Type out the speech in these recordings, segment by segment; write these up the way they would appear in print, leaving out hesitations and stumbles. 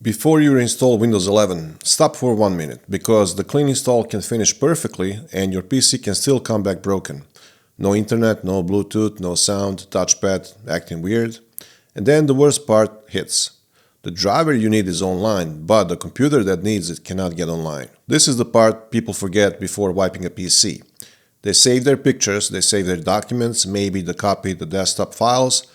Before you install Windows 11, stop for 1 minute, because the clean install can finish perfectly and your PC can still come back broken. No internet, no Bluetooth, no sound, touchpad acting weird. And then the worst part hits. The driver you need is online, but the computer that needs it cannot get online. This is the part people forget before wiping a PC. They save their pictures, they save their documents, maybe they copy the desktop files,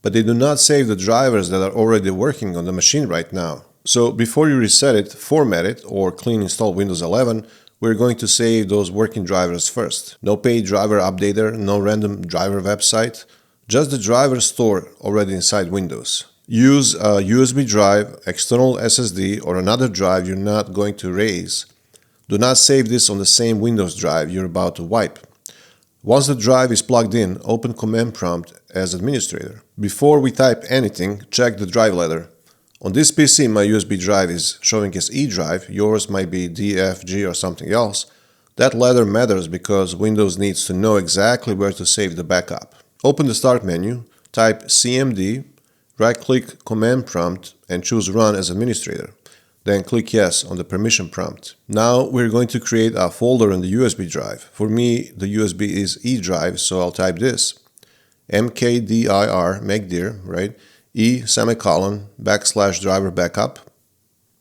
but they do not save the drivers that are already working on the machine right now. So before you reset it, format it, or clean install Windows 11, we're going to save those working drivers first. No paid driver updater, no random driver website, just the driver store already inside Windows. Use a USB drive, external SSD, or another drive you're not going to erase. Do not save this on the same Windows drive you're about to wipe. Once the drive is plugged in, open Command Prompt as administrator. Before we type anything, check the drive letter. On this PC, my USB drive is showing as E drive, yours might be D, F, G or something else. That letter matters because Windows needs to know exactly where to save the backup. Open the Start menu, type CMD, right-click Command Prompt and choose Run as administrator. Then click Yes on the permission prompt. Now we're going to create a folder on the USB drive. For me, the USB is E drive, so I'll type this. mkdir, right? E semicolon / driver backup,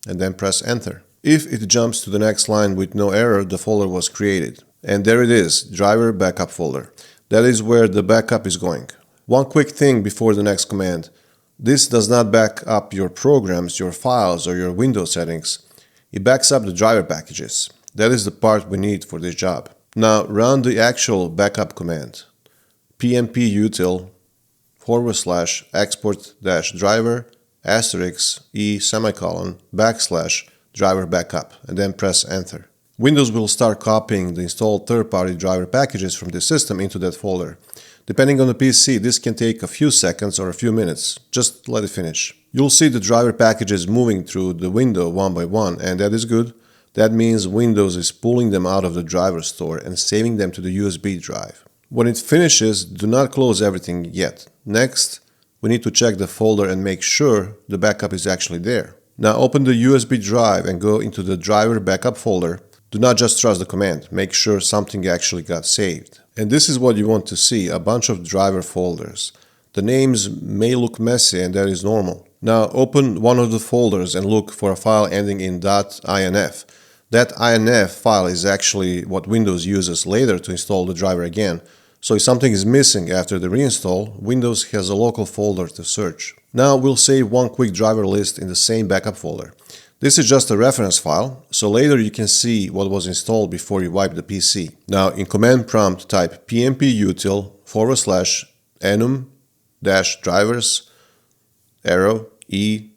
and then press enter. If it jumps to the next line with no error, the folder was created. And there it is, driver backup folder. That is where the backup is going. One quick thing before the next command. This does not back up your programs, your files, or your Windows settings. It backs up the driver packages. That is the part we need for this job. Now run the actual backup command. pnputil / export - driver * e semicolon / driver backup, and then press enter. Windows will start copying the installed third-party driver packages from the system into that folder. Depending on the PC, this can take a few seconds or a few minutes. Just let it finish. You'll see the driver packages moving through the window one by one, and that is good. That means Windows is pulling them out of the driver store and saving them to the USB drive. When it finishes, do not close everything yet. Next, we need to check the folder and make sure the backup is actually there. Now open the USB drive and go into the driver backup folder. Do not just trust the command, make sure something actually got saved. And this is what you want to see, a bunch of driver folders. The names may look messy and that is normal. Now open one of the folders and look for a file ending in .inf. That .inf file is actually what Windows uses later to install the driver again. So if something is missing after the reinstall, Windows has a local folder to search. Now we'll save one quick driver list in the same backup folder. This is just a reference file, so later you can see what was installed before you wipe the PC. Now in command prompt type pnputil / enum - drivers * e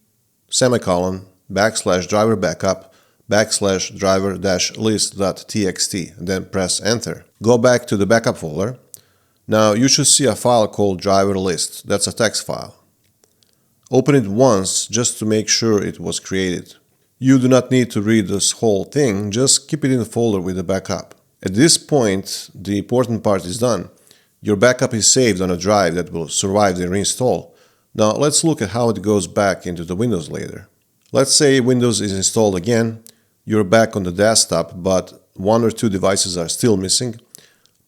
semicolon / driver backup / driver - list.txt, and then press enter. Go back to the backup folder. Now you should see a file called driver list. That's a text file. Open it once just to make sure it was created. You do not need to read this whole thing, just keep it in the folder with the backup. At this point, the important part is done. Your backup is saved on a drive that will survive the reinstall. Now let's look at how it goes back into the Windows later. Let's say Windows is installed again, you're back on the desktop, but one or two devices are still missing.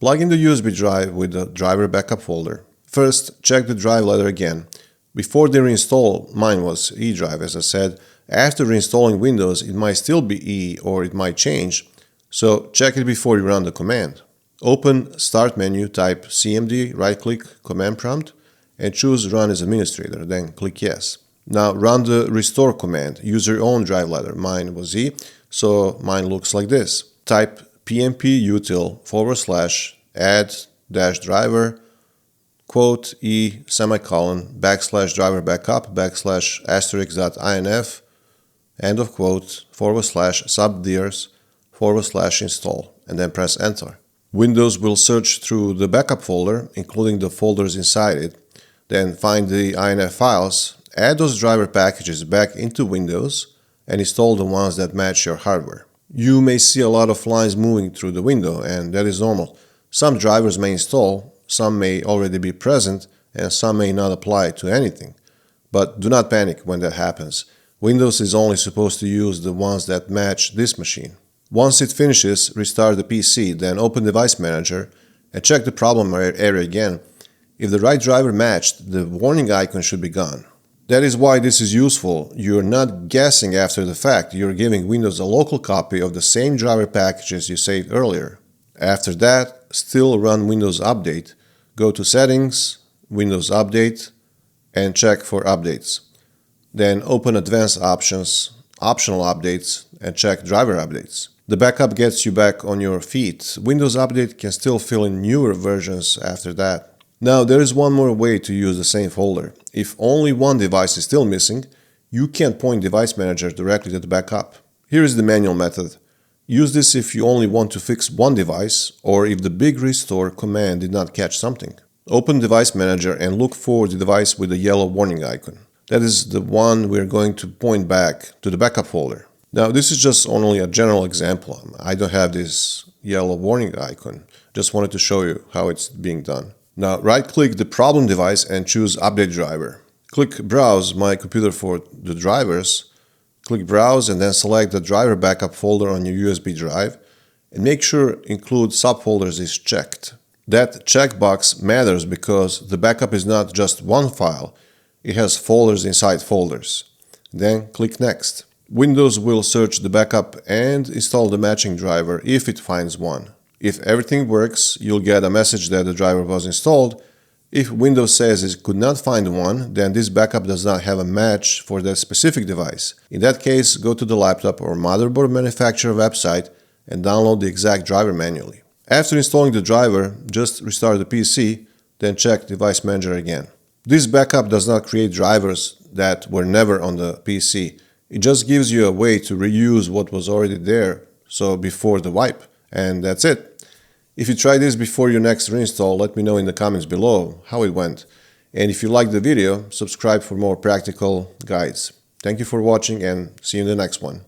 Plug in the USB drive with the driver backup folder. First, check the drive letter again. Before the reinstall, mine was E drive, as I said. After reinstalling Windows, it might still be E or it might change, so check it before you run the command. Open Start menu, type CMD, right-click Command Prompt, and choose Run as administrator, then click Yes. Now run the restore command. Use your own drive letter. Mine was E, so mine looks like this. Type pnputil / add - driver (e semicolon / driver backup / *.inf end of quote / subdirs / install, and then press enter. Windows will search through the backup folder, including the folders inside it, then find the .inf files, add those driver packages back into Windows, and install the ones that match your hardware. You may see a lot of lines moving through the window, and that is normal. Some drivers may install, some may already be present, and some may not apply to anything. But do not panic when that happens. Windows is only supposed to use the ones that match this machine. Once it finishes, restart the PC, then open Device Manager and check the problem area again. If the right driver matched, the warning icon should be gone. That is why this is useful. You're not guessing after the fact, you're giving Windows a local copy of the same driver packages you saved earlier. After that, still run Windows Update. Go to Settings, Windows Update, and check for updates. Then open Advanced Options, Optional Updates, and check Driver Updates. The backup gets you back on your feet. Windows Update can still fill in newer versions after that. Now, there is one more way to use the same folder. If only one device is still missing, you can point Device Manager directly to the backup. Here is the manual method. Use this if you only want to fix one device or if the big restore command did not catch something. Open Device Manager and look for the device with the yellow warning icon. That is the one we're going to point back to the backup folder. Now, this is just only a general example. I don't have this yellow warning icon. Just wanted to show you how it's being done. Now, right-click the problem device and choose Update Driver. Click Browse My Computer for the drivers. Click Browse and then select the DriverBackup folder on your USB drive and make sure Include Subfolders is checked. That checkbox matters because the backup is not just one file, it has folders inside folders. Then click Next. Windows will search the backup and install the matching driver if it finds one. If everything works, you'll get a message that the driver was installed. If Windows says it could not find one, then this backup does not have a match for that specific device. In that case, go to the laptop or motherboard manufacturer website and download the exact driver manually. After installing the driver, just restart the PC, then check Device Manager again. This backup does not create drivers that were never on the PC. It just gives you a way to reuse what was already there, so before the wipe. And that's it. If you try this before your next reinstall, let me know in the comments below how it went. And if you liked the video, subscribe for more practical guides. Thank you for watching and see you in the next one.